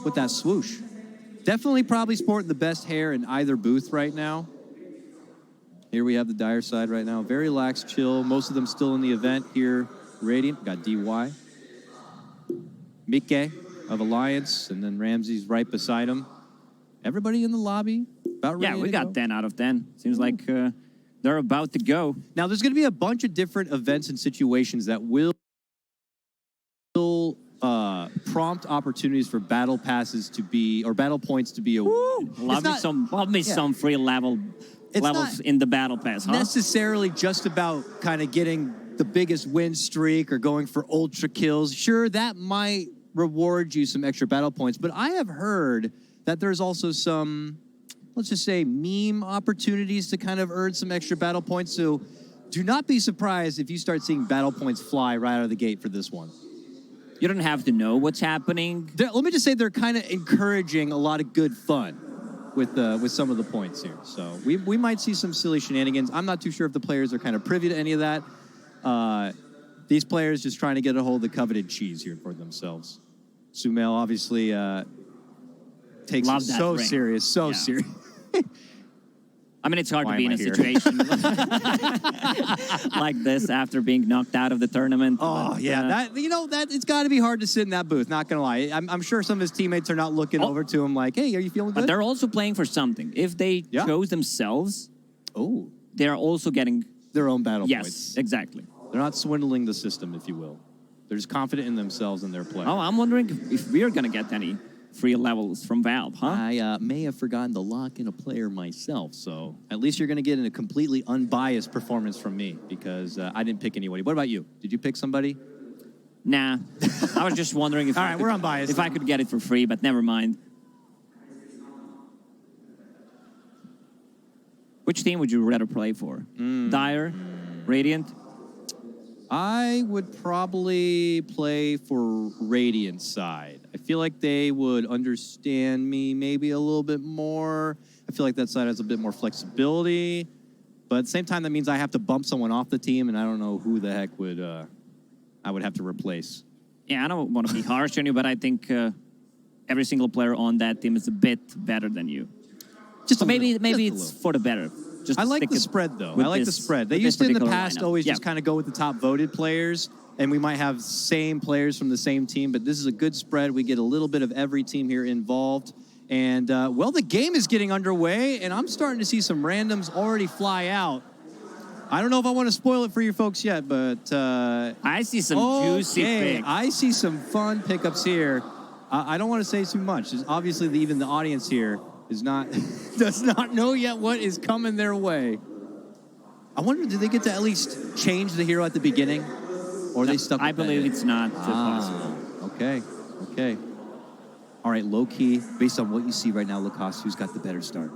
with that swoosh. Definitely probably sporting the best hair in either booth right now. Here we have the Dire side right now. Very lax, chill. Most of them still in the event here. Radiant, got DY. Mikke of Alliance, and then Ramsey's right beside him. Everybody in the lobby about ready Yeah, we got go. 10 out of 10. Seems like they're about to go. Now, there's going to be a bunch of different events and situations that will prompt opportunities for battle passes to be, or battle points to be awarded. Love me some free levels in the battle pass, huh? Necessarily just about kind of getting the biggest win streak or going for ultra kills. Sure, that might reward you some extra battle points, but I have heard that there's also some, let's just say, meme opportunities to kind of earn some extra battle points. So do not be surprised if you start seeing battle points fly right out of the gate for this one. You don't have to know what's happening. Let me just say they're kind of encouraging a lot of good fun with some of the points here. So we might see some silly shenanigans. I'm not too sure if the players are kind of privy to any of that. These players just trying to get a hold of the coveted cheese here for themselves. Sumail obviously takes it so serious, serious. I mean, it's hard to be in a situation like this after being knocked out of the tournament. Oh, but, yeah. That it's got to be hard to sit in that booth, not going to lie. I'm sure some of his teammates are not looking over to him like, hey, are you feeling good? But they're also playing for something. If they chose themselves, they're also getting their own battle points. Yes, exactly. They're not swindling the system, if you will. They're just confident in themselves and their play. Oh, I'm wondering if we're going to get any free levels from Valve, huh? I may have forgotten to lock in a player myself, so at least you're going to get a completely unbiased performance from me because I didn't pick anybody. What about you? Did you pick somebody? Nah. I was just wondering if All right, we're unbiased. If I could get it for free, but never mind. Which team would you rather play for? Dire? Radiant? I would probably play for Radiant side. I feel like they would understand me maybe a little bit more. I feel like that side has a bit more flexibility. But at the same time, that means I have to bump someone off the team, and I don't know who the heck would I would have to replace. Yeah, I don't want to be harsh on you, but I think every single player on that team is a bit better than you. Maybe it's for the better. I like the spread, though. I like the spread. They used to, in the past, always just kind of go with the top voted players, and we might have same players from the same team, but this is a good spread. We get a little bit of every team here involved. And, well, the game is getting underway, and I'm starting to see some randoms already fly out. I don't know if I want to spoil it for you folks yet, but... I see some juicy picks. I see some fun pickups here. I don't want to say too much. Obviously, even the audience here is not does not know yet what is coming their way. I wonder, do they get to at least change the hero at the beginning? Or are they stuck with I believe it's not possible. Okay. All right, low-key, based on what you see right now, Lacoste, who's got the better start?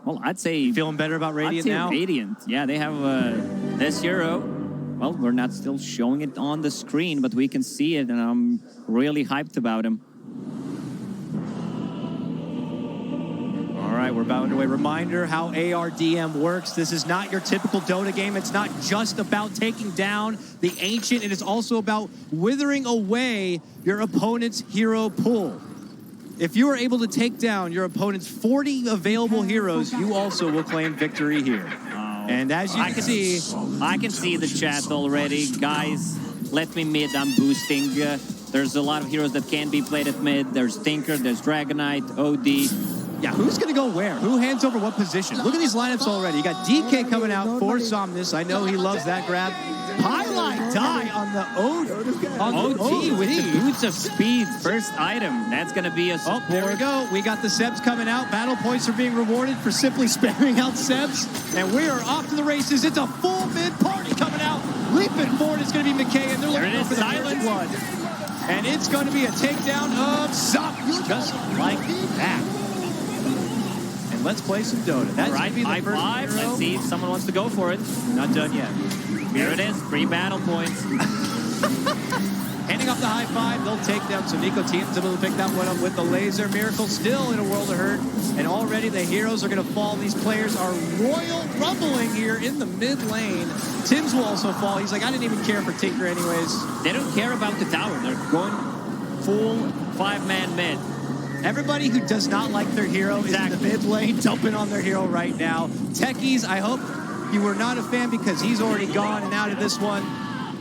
Well, I'd say... You feeling better about Radiant now? I'd say Radiant. Yeah, they have this hero. Well, we're not still showing it on the screen, but we can see it, and I'm really hyped about him. All right, we're about underway. Reminder how ARDM works. This is not your typical Dota game. It's not just about taking down the Ancient. It is also about withering away your opponent's hero pool. If you are able to take down your opponent's 40 available heroes, you also will claim victory here. And as you can see... I can see the chat already. Guys, let me mid. I'm boosting. There's a lot of heroes that can be played at mid. There's Tinker, there's Dragonite, OD. Yeah, who's going to go where? Who hands over what position? Look at these lineups already. You got DK coming out for Somnus. I know he loves that grab. Highlight die on the OD with the boots of speed. First item. That's going to be a support. Oh, there we go. We got the Sebs coming out. Battle points are being rewarded for simply spamming out Sebs. And we are off to the races. It's a full mid party coming out. Leaping forward is going to be McKay, and they're looking for the silent blood. And it's going to be a takedown of Somnus. Just like that. Let's play some Dota. That's right, be the high first five. hero. Let's see if someone wants to go for it. Not done yet. Here it is, 3 battle points. Handing off the high five, they'll take them. So Nico team's able to pick that one up with the laser. Miracle still in a world of hurt. And already the heroes are going to fall. These players are royal rumbling here in the mid lane. Tims will also fall. He's like, I didn't even care for Tinker anyways. They don't care about the tower. They're going full 5-man mid. Everybody who does not like their hero is in the mid lane, dumping on their hero right now. Techies, I hope you were not a fan because he's already gone and out of this one.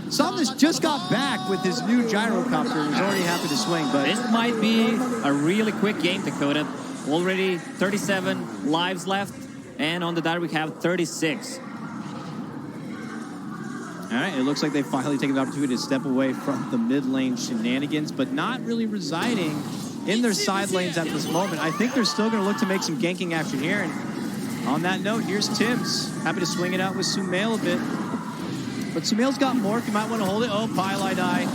Somnus just got back with his new gyrocopter and is already happy to swing. But this might be a really quick game, Dakota. Already 37 lives left, and on the die we have 36. All right, it looks like they've finally taken the opportunity to step away from the mid lane shenanigans, but not really residing in their side lanes at this moment. I think they're still going to look to make some ganking action here. And on that note, here's Tims. Happy to swing it out with Sumail a bit. But Sumail's got Morph. You might want to hold it. Oh, Pylai die.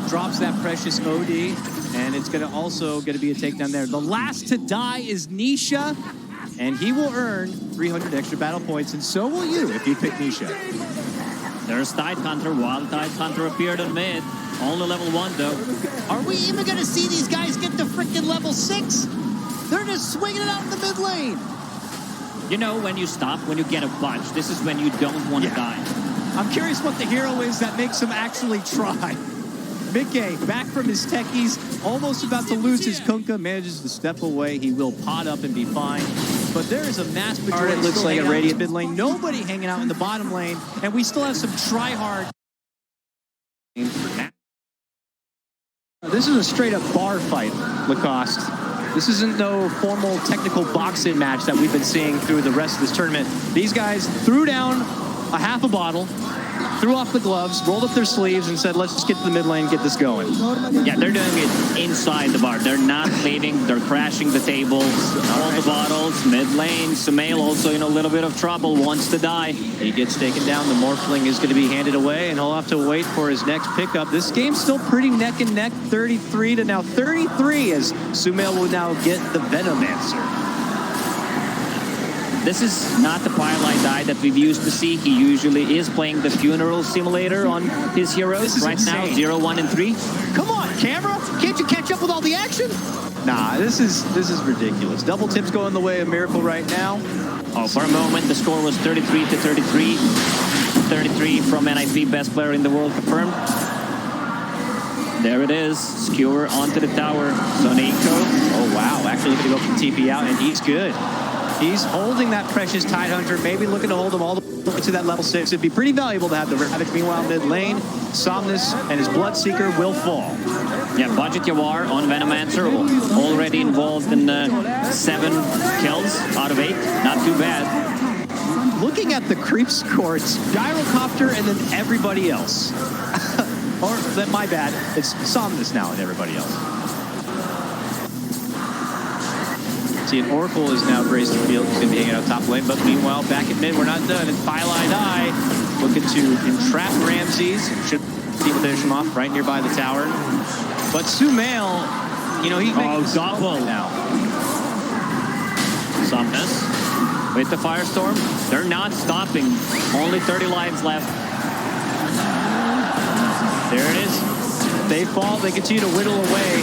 Drops that precious OD. And it's going to also going to be a takedown there. The last to die is Nisha. And he will earn 300 extra battle points. And so will you if you pick Nisha. There's Tidehunter. Wild Tidehunter appeared on mid. Only level 1, though. Are we even going to see these guys get to freaking level 6? They're just swinging it out in the mid lane. You know, when you stop, when you get a bunch, this is when you don't want to die. I'm curious what the hero is that makes him actually try. Mickey, back from his techies, almost about to lose his Kunkka, manages to step away. He will pot up and be fine. But there is a mass majority. It looks like a radiant mid lane. Nobody hanging out in the bottom lane. And we still have some try-hard. This is a straight-up bar fight, Lacoste. This isn't no formal technical boxing match that we've been seeing through the rest of this tournament. These guys threw down a half a bottle, threw off the gloves, rolled up their sleeves, and said, let's just get to the mid lane and get this going. Yeah, they're doing it inside the bar. They're not leaving. They're crashing the tables, all the bottles, mid lane. Sumail also in a little bit of trouble, wants to die. He gets taken down. The Morphling is going to be handed away, and he'll have to wait for his next pickup. This game's still pretty neck and neck, 33 to now 33, as Sumail will now get the Venomancer. This is not the Pylai die that we've used to see. He usually is playing the funeral simulator on his heroes. Right insane. Now, 0, 1, and 3. Come on, camera! Can't you catch up with all the action? Nah, this is ridiculous. Double tips going the way of Miracle right now. Oh, for a moment, the score was 33 to 33. 33 from NIP, best player in the world confirmed. There it is. Skewer onto the tower. Soniko. Oh, wow. Actually going to go from TP out, and he's good. He's holding that precious Tidehunter, maybe looking to hold him all the way to that level 6. It'd be pretty valuable to have the Ravage. Meanwhile, mid lane, Somnus and his Bloodseeker will fall. Yeah, Budget Yawar on Venomancer, already involved in 7 kills out of 8. Not too bad. Looking at the creep score, it's Gyrocopter and then everybody else. Or, my bad, it's Somnus now and everybody else. See, an Oracle is now graced the field. He's going to be hanging out top lane. But meanwhile, back at mid, we're not done. And Pylai die looking to entrap Ramses. Should be able to finish him off right nearby the tower. But Sumail, you know, he's making double now. Somnus with the Firestorm. They're not stopping. Only 30 lives left. There it is. They fall. They continue to whittle away.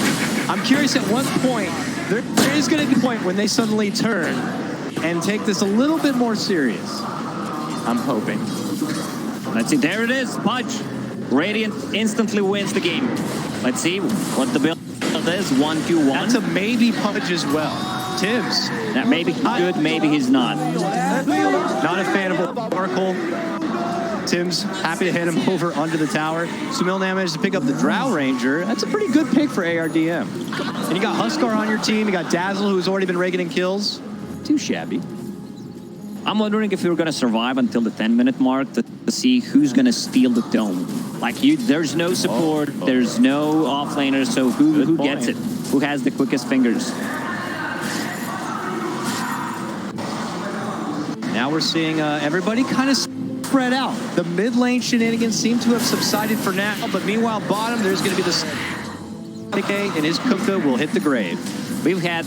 I'm curious at what point, there is going to be a point when they suddenly turn and take this a little bit more serious. I'm hoping. Let's see. There it is. Pudge. Radiant instantly wins the game. Let's see what the build is. 1-2-1. That's a maybe Pudge as well. Tims. That maybe he's good, maybe he's not. Not a fan of Oracle. Tims happy to hit him over under the tower. Sumail now managed to pick up the Drow Ranger. That's a pretty good pick for ARDM. And you got Huskar on your team. You got Dazzle, who's already been raking in kills. Too shabby. I'm wondering if you're going to survive until the 10-minute mark to see who's going to steal the dome. Like, there's no support, there's no offlaner, so who gets it? Who has the quickest fingers? Now we're seeing everybody kind of spread out. The mid lane shenanigans seem to have subsided for now, but meanwhile, bottom, there's going to be the Nikkei, and his Kunkka will hit the grave. We've had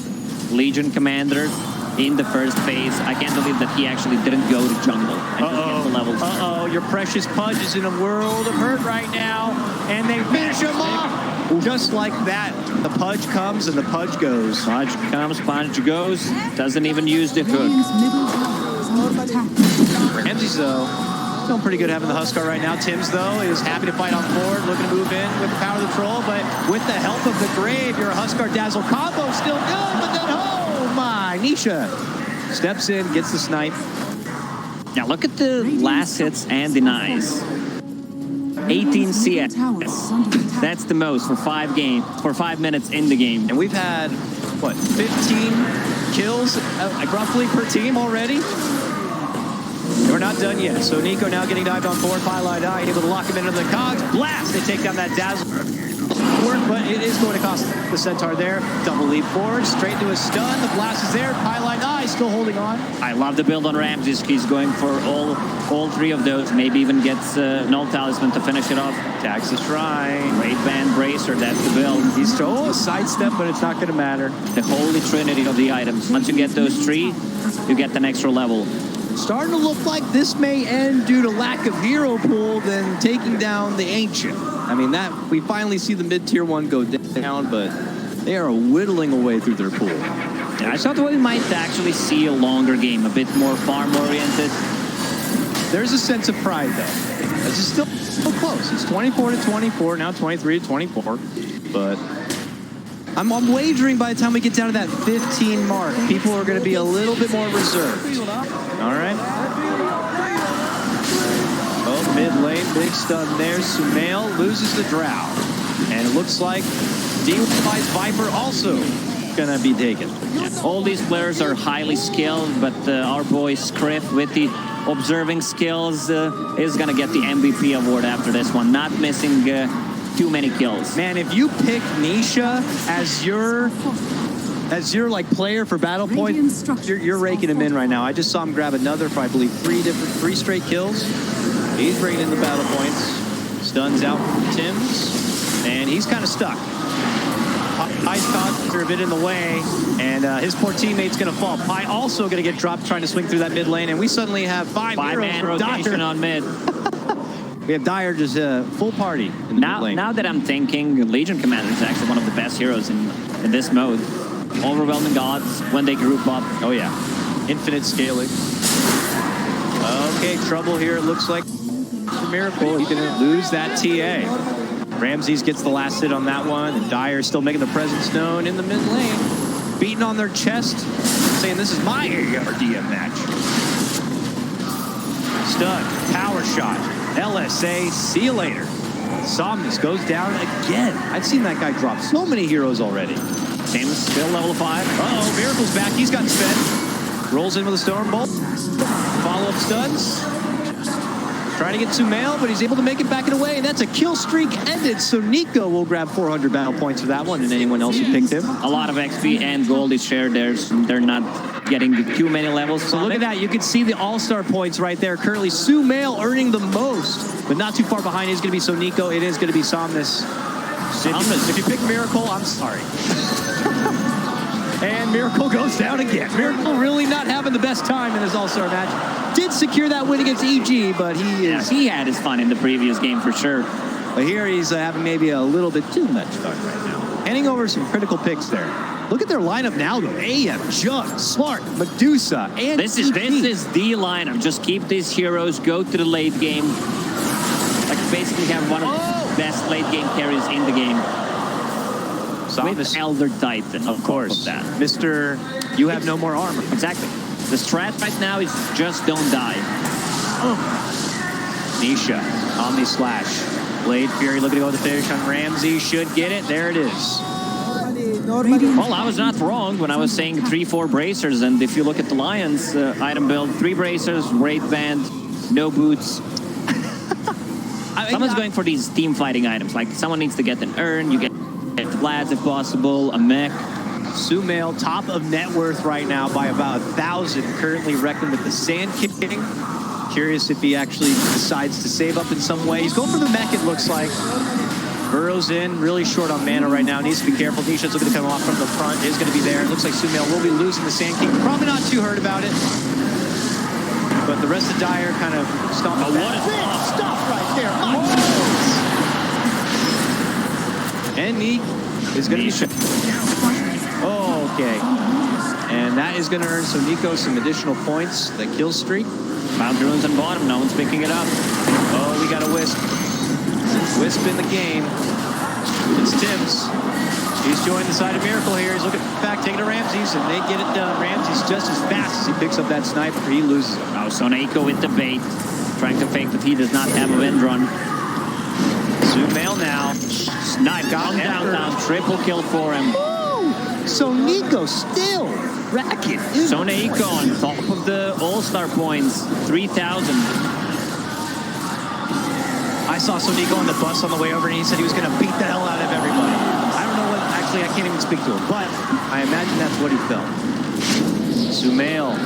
Legion Commander in the first phase. I can't believe that he actually didn't go to jungle and get the levels. Your precious Pudge is in a world of hurt right now, and they finish him off. Just like that, the Pudge comes and the Pudge goes. Pudge comes, Pudge goes. Doesn't even use the hook. Ramses, though, Feeling pretty good having the Huskar right now. Tim's, though, is happy to fight on forward, looking to move in with the power of the troll, but with the help of the Grave, your Huskar Dazzle combo still good, but then, oh my, Nisha steps in, gets the snipe. Now look at the last hits and denies. 18 CS. That's the most for 5 minutes in the game. And we've had, what, 15 kills roughly per team already? And we're not done yet. So Nico now getting dived on forward. Pylon eye, able to lock him into the cogs. Blast! They take down that Dazzle. Work, but it is going to cost the Centaur there. Double leap forward, straight to a stun. The blast is there. Pylon eye still holding on. I love the build on Ramses. He's going for all 3 of those. Maybe even gets Null Talisman to finish it off. Tags the shrine. Great Band Bracer, that's the build. He's a sidestep, but it's not going to matter. The holy trinity of the items. Once you get those 3, you get an extra level. Starting to look like this may end due to lack of hero pool than taking down the Ancient. I mean, that we finally see the mid-tier one go down, but they are whittling away through their pool. Yeah, I thought we might actually see a longer game, a bit more farm-oriented. There's a sense of pride, though. This is still so close. It's 24-24, now 23-24. But I'm wagering by the time we get down to that 15 mark, people are going to be a little bit more reserved. All right. Oh, mid lane, big stun there. Sumail loses the Drow. And it looks like DY's Viper also going to be taken. Yeah. All these players are highly skilled, but our boy Scriff with the observing skills is going to get the MVP award after this one. Not missing too many kills. Man, if you pick Nisha as your like player for battle point, you're raking him in right now. I just saw him grab another for, I believe, 3 straight kills. He's bringing in the battle points. Stuns out from Tim's, and he's kind of stuck. Pie's caught a bit in the way, and his poor teammate's going to fall. Pie also going to get dropped trying to swing through that mid lane, and we suddenly have 5-man rotation on mid. We have Dire just full party in the mid lane. Now that I'm thinking, Legion Commander is actually one of the best heroes in this mode. Overwhelming gods when they group up. Oh yeah, infinite scaling. Okay, trouble here. It looks like a miracle. He's gonna lose that TA. Ramses gets the last hit on that one, and Dire still making the presence known in the mid lane. Beating on their chest, saying this is my ARDM match. Stun, power shot, LSA, see you later. Somnus goes down again. I've seen that guy drop so many heroes already. Tim's still level 5. Uh-oh, Miracle's back. He's got sped. Rolls in with a Storm Bolt. Follow-up stuns. Trying to get Sumail, but he's able to make it back and away, and that's a kill streak ended. So Nico will grab 400 battle points for that one, and anyone else who picked him. A lot of XP and gold is shared there. They're not getting too many levels. So look at that. You can see the all-star points right there. Currently, Sumail earning the most, but not too far behind. It's going to be So Nico. It is going to be Somnus. If you pick Miracle, I'm sorry. And Miracle goes down again. Miracle really not having the best time in his all-star match. Did secure that win against EG, but he had his fun in the previous game for sure. But here he's having maybe a little bit too much fun right now. Handing over some critical picks there. Look at their lineup now, though. AM, Jug, Smart, Medusa, and This is the lineup. Just keep these heroes, go to the late game. Like basically have one of the best late game carries in the game. With Elder Titan, of course. That. Mr. You have no more armor. Exactly. The strat right now is just don't die. Nisha, Omni Slash. Blade Fury looking to go to the finish on Ramsey. Should get it. There it is. Well, I was not wrong when I was saying 3-4 bracers. And if you look at the Lions item build, 3 bracers, Wraith Band, no boots. Someone's going for these team fighting items. Like someone needs to get an urn. You get Vlads if possible, a mech. Sumail, top of net worth right now by about 1,000. Currently reckoned with the Sand King. Curious if he actually decides to save up in some way. He's going for the mech, it looks like. Burrows in, really short on mana right now. Needs to be careful. Nisha's looking to come off from the front. Is going to be there. It looks like Sumail will be losing the Sand King. Probably not too hurt about it. But the rest of Dire kind of stomping back. Big stuff right there. And Neek is going to be... Oh, okay. And And that is going to earn Nico some additional points. The kill streak. Bounty runes on bottom. No one's picking it up. Oh, we got a Wisp. Wisp in the game. It's Tims. He's joined the side of Miracle here. He's looking back, taking to Ramses, and they get it done. Ramses just as fast as he picks up that sniper. He loses it. Oh, Soneko with the bait. Trying to fake that he does not have a wind run. Sumail now. Snipe got down. Triple kill for him. So Nico still racking. Soneko on top of the All-Star points. 3,000. I saw Soneko on the bus on the way over, and he said he was going to beat the hell out of everybody. I don't know what, actually, I can't even speak to him, but I imagine that's what he felt. Sumail.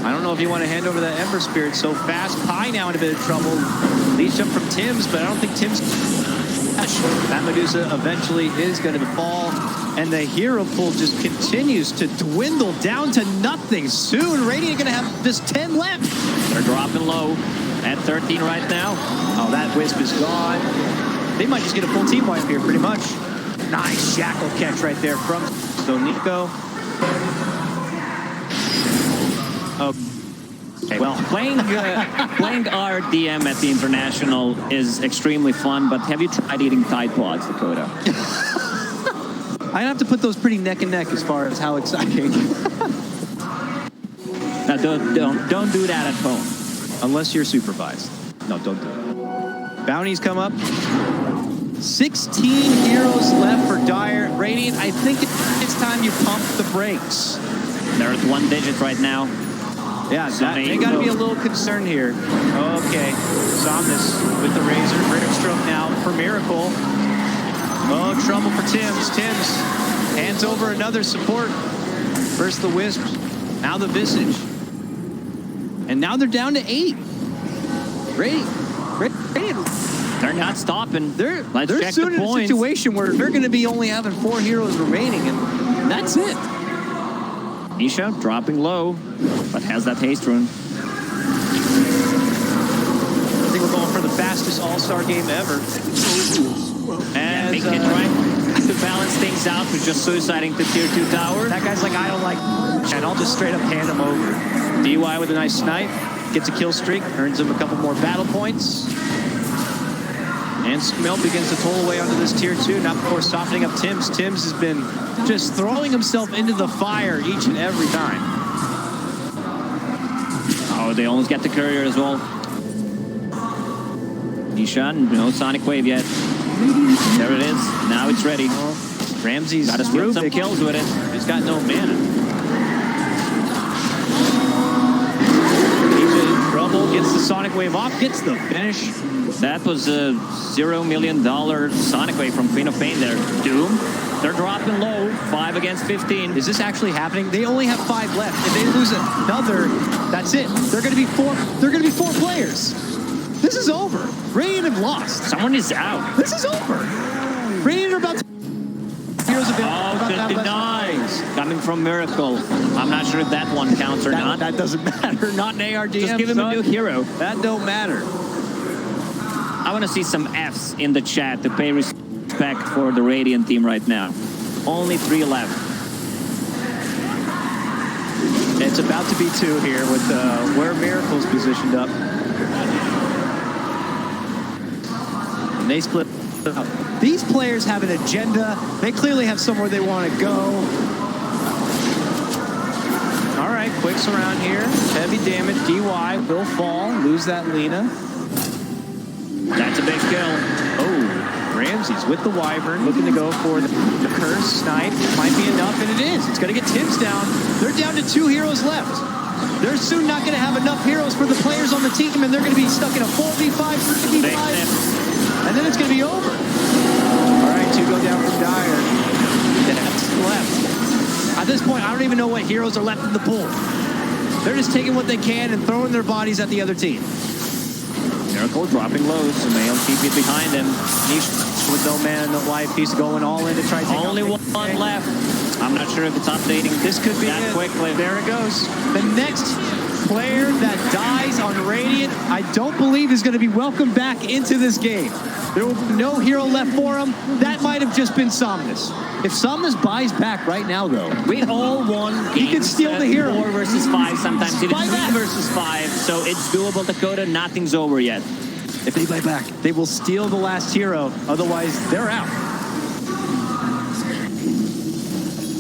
I don't know if you want to hand over that Ember Spirit so fast. Pi now in a bit of trouble. Lead jump from Tims, but I don't think Tims... That Medusa eventually is going to fall, and the hero pool just continues to dwindle down to nothing. Soon, Radiant going to have just 10 left. They're dropping low at 13 right now. Oh, that Wisp is gone. They might just get a full team wipe here, pretty much. Nice shackle catch right there from Soneko. Okay. Well, playing RDM at the International is extremely fun, but have you tried eating Tide Pods, Dakota? I have to put those pretty neck and neck as far as how exciting. Now, don't do that at home. Unless you're supervised. No, don't do it. Bounties come up. 16 heroes left for Dire. Radiant, I think it's time you pump the brakes. They're at 1 digit right now. Yeah, they got to be a little concerned here. Okay, Somnus with the Razor. Verdict Stroke now for Miracle. Oh, trouble for Tims. Tims hands over another support. First the Wisp, now the Visage. And now they're down to 8. Radiant. They're not stopping. They're check soon the in points. a situation where they're going to be only having 4 heroes remaining, and that's it. Nisha dropping low, but has that haste rune. I think we're going for the fastest All-Star game ever. And Big Hit trying to balance things out with just suiciding the tier 2 tower. That guy's like, I don't like, and I'll just straight up hand him over. DY with a nice snipe, gets a kill streak, earns him a couple more battle points. And Smelt begins to toll away onto this tier 2, not before softening up Tims. Tims has been just throwing himself into the fire each and every time. Oh, they almost get the courier as well. Nisha, no Sonic Wave yet. There it is. Now it's ready. Ramses got to steal some kills with it. He's got no mana. He's in trouble, gets the Sonic Wave off, gets the finish. That was a $0 million Sonic Wave from Queen of Pain there. Doom, they're dropping low, 5 against 15. Is this actually happening? They only have 5 left. If they lose another, that's it. They're going to be 4. They're going to be 4 players. This is over. Radiant have lost. Someone is out. This is over. Radiant are about to... Heroes have been... Oh, the denies coming from Miracle. I'm not sure if that one counts or not. That doesn't matter. Not an ARDM. Just give him a new hero. That don't matter. I want to see some Fs in the chat to pay respect for the Radiant team right now. Only 3 left. It's about to be 2 here with where Miracle's positioned up. And they split up. These players have an agenda. They clearly have somewhere they want to go. All right, quicks around here. Heavy damage. DY will fall. Lose that Lina. That's a big kill. Oh, Ramses with the Wyvern, looking to go for the curse snipe. Might be enough, and it is. It's going to get Tims down. They're down to 2 heroes left. They're soon not going to have enough heroes for the players on the team, and they're going to be stuck in a 4v5, 3v5, and then it's going to be over. All right, 2 go down from Dire. That's left. At this point, I don't even know what heroes are left in the pool. They're just taking what they can and throwing their bodies at the other team. Miracle dropping low, so they'll keep it behind him. Niche with no mana, no life. He's going all in to try to take only one left. I'm not sure if it's updating. This could be that it. Quickly. There it goes. The next player that dies on Radiant, I don't believe is going to be welcomed back into this game. There will be no hero left for him. That might have just been Somnus. If Somnus buys back right now, though, We all won games. He can steal the hero. 4 versus 5, sometimes even Buy 3 back. versus 5. So it's doable, Dakota. Nothing's over yet. if they buy back, they will steal the last hero. Otherwise, they're out.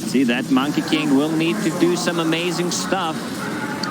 See, that Monkey King will need to do some amazing stuff.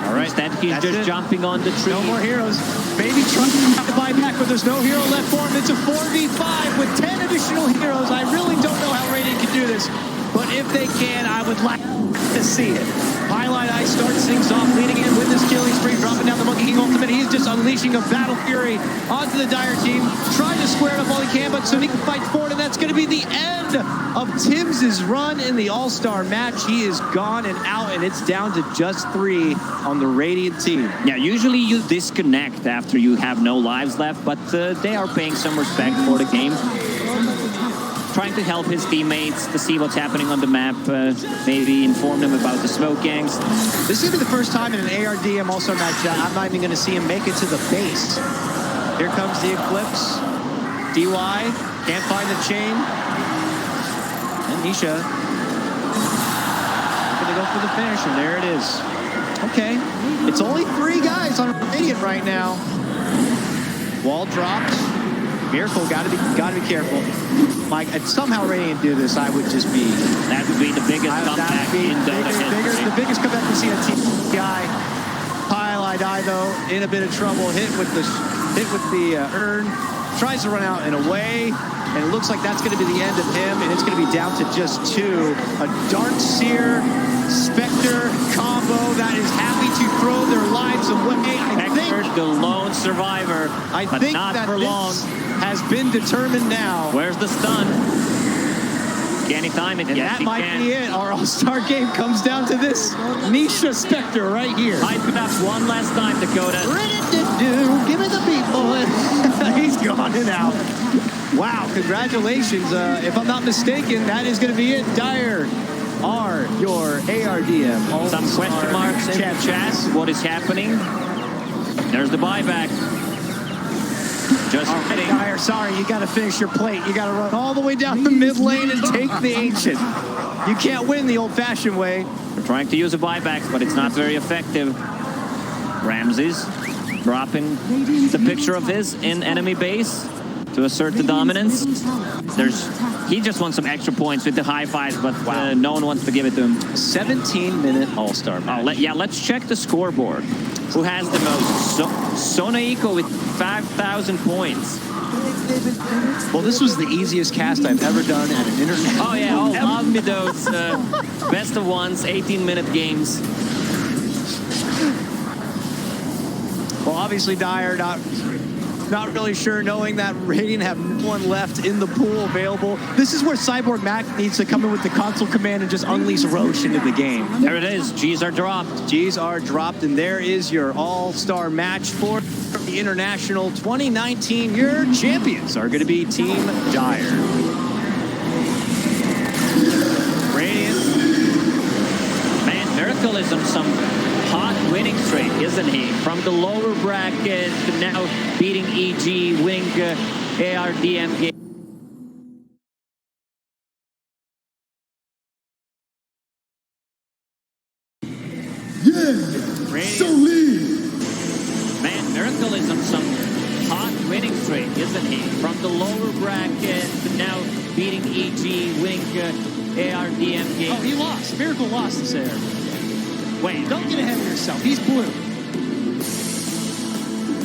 All right, Instead, he's that's just it. jumping on the tree. No more heroes. Maybe trying to buy back, but there's no hero left for him. It's a 4v5 with 10 additional heroes. I really don't know how Radiant can do this, but if they can, I would like to see it. Highlight Eye starts things off, leading in with this killing spree, dropping down the Monkey King ultimate. He's just unleashing a battle fury onto the Dire team, trying to square it up all he can, but Sonic fights forward, and that's going to be the end of Tim's run in the All-Star match. He is gone and out, and it's down to just 3 on the Radiant team. Yeah, usually you disconnect after you have no lives left, but they are paying some respect for the game. Trying to help his teammates to see what's happening on the map, maybe inform them about the smoke gangs. This is going to be the first time in an ARDM All-Star match I'm not even going to see him make it to the base. Here comes the Eclipse. DY can't find the chain. And Nisha going to go for the finish, and there it is. Okay, it's only 3 guys on Radiant right now. Wall dropped. Miracle, gotta be careful. Mike, if somehow Radiant do this, I would just be. That would be the biggest comeback in Dota history. The biggest comeback we see on TI. Highlight Eye though in a bit of trouble. Hit with the urn. Tries to run out and away, and it looks like that's going to be the end of him. And it's going to be down to just 2. A Darkseer Spectre combo that is happy to throw their lives away. Hector, the lone survivor, but think not that for long. Has been determined now. Where's the stun? Can he time it? And yes, that might be it. Our All-Star game comes down to this Nisha Spectre right here. Hype it up one last time, Dakota. Give it the beat, boy. He's gone and out. Wow, congratulations. If I'm not mistaken, that is going to be it. Dire are your ARDM. Some question marks in the chat. What is happening? There's the buyback. Just kidding. Dire, sorry, you got to finish your plate. You got to run all the way down the mid lane and take the Ancient. You can't win the old-fashioned way. We're trying to use a buyback, but it's not very effective. Ramses dropping the picture of his in enemy base to assert the dominance. He just wants some extra points with the high fives, but no one wants to give it to him. 17-minute All-Star match. Let's check the scoreboard. Who has the most? Sonaiko with 5,000 points. Well, this was the easiest cast I've ever done at an international. Oh yeah, love me those best of ones, 18-minute games. Well, obviously Dire not really sure, knowing that Radiant have no one left in the pool available. This is where Cyborg Mac needs to come in with the console command and just unleash Roche into the game. There it is. G's are dropped. G's are dropped, and there is your all-star match for the International 2019. Your champions are going to be Team Dire. Radiant. Man, Miracle is on some hot winning streak, isn't he? From the lower bracket to now beating EG, winning ARDM game. Man, Miracle is on some hot winning streak, isn't he? From the lower bracket to now beating EG, winning ARDM game. Oh, he lost. Miracle lost this air. Wait, Don't get ahead of yourself. He's blue.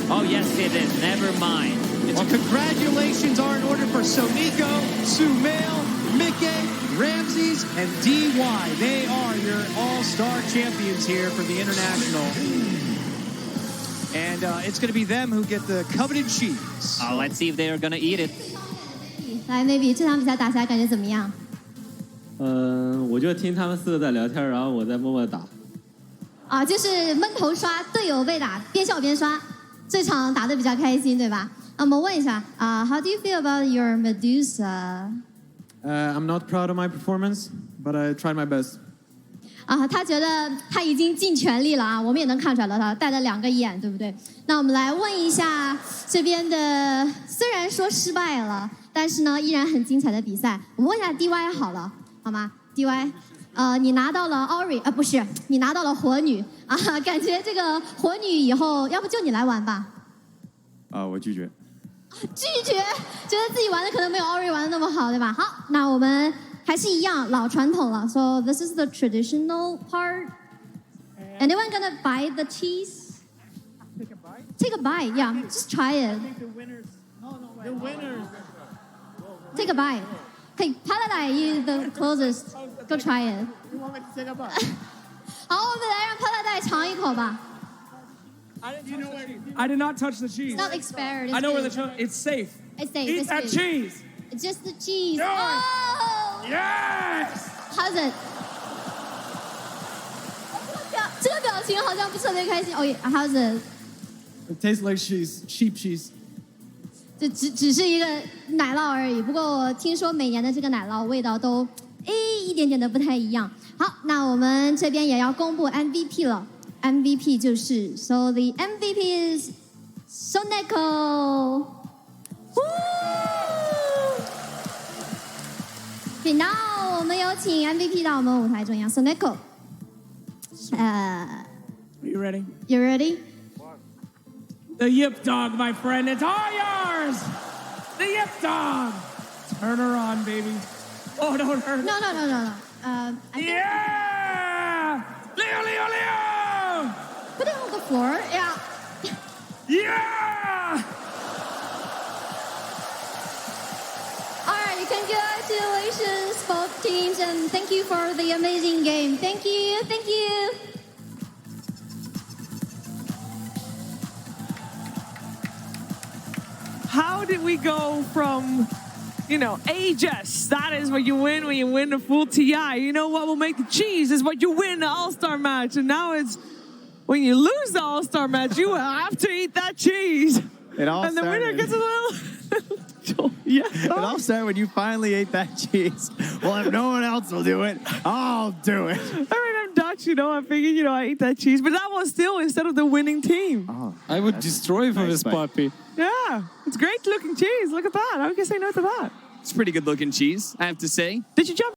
oh yes it is, never mind. Well, congratulations are in order for Soniko, Sumail, Mickey, Ramses, and DY. They are your all-star champions here for the International. And it's going to be them who get the coveted cheese. Let's see if they are going to eat it. 来 ，maybe 这场比赛打下来感觉怎么样？我就听他们4个在聊天，然后我在默默打。啊，就是闷头刷，队友被打，边笑边刷，这场打得比较开心，对吧？那我们问一下啊，How do you feel about your Medusa？ I'm not proud of my performance, but I tried my best. 他觉得他已经尽全力了啊，我们也能看出来了，他带了2个眼，对不对？那我们来问一下这边的，虽然说失败了，但是呢依然很精彩的比赛。我们问一下 DY 好了，好吗 ？DY，你拿到了 Ori，不是，你拿到了火女啊，感觉这个火女以后，要不就你来玩吧？我拒绝。拒绝，觉得自己玩的可能没有 Ori 玩的那么好，对吧？好，那我们还是一样老传统了。So this is the traditional part. Anyone gonna buy the cheese? Take a bite. Take a bite, yeah. Just try it. The winners. The winners. Take a bite. Hey, Paladai, you the closest. Go try it. You want me to take a bite? 好，我们来让 Paladai 尝一口吧。I did not touch the cheese. It's not expired. I know where the cheese. It's safe. It's safe. Eat It's that good. cheese. It's just the cheese. Yours. Oh! Yes. How's it? 这个表情好像不是特别开心。Oh yeah, how's it? It tastes like cheese, cheap cheese. 就只是一个奶酪而已。不过我听说每年的这个奶酪味道都一点点的不太一样。好，那我们这边也要公布 MVP 了。MVP 就是 So the MVP is Soneko。now 我们有请 MVP 到我们舞台中央 Soneko。Are you ready? You ready? The Yip Dog, my friend. It's all yours. The Yip Dog. Turn her on, baby. Oh, don't hurt her. No. I think Yeah! Leo, Leo, Leo! put it on the floor. Yeah. Yeah! All right, congratulations, both teams, and thank you for the amazing game. Thank you. How did we go from, ages? That is what you win when you win a full TI. You know what will make the cheese is what you win the All-Star match. And now it's when you lose the All-Star match, you have to eat that cheese. And the winner gets a little... yeah. It all started when you finally ate that cheese. Well, if no one else will do it, I'll do it. I mean, I'm Dutch, I figured, I ate that cheese. But that was still instead of the winning team. Oh, I would destroy for this puppy. Yeah, it's great looking cheese. Look at that. How can you say no to that? It's pretty good looking cheese, I have to say. Did you jump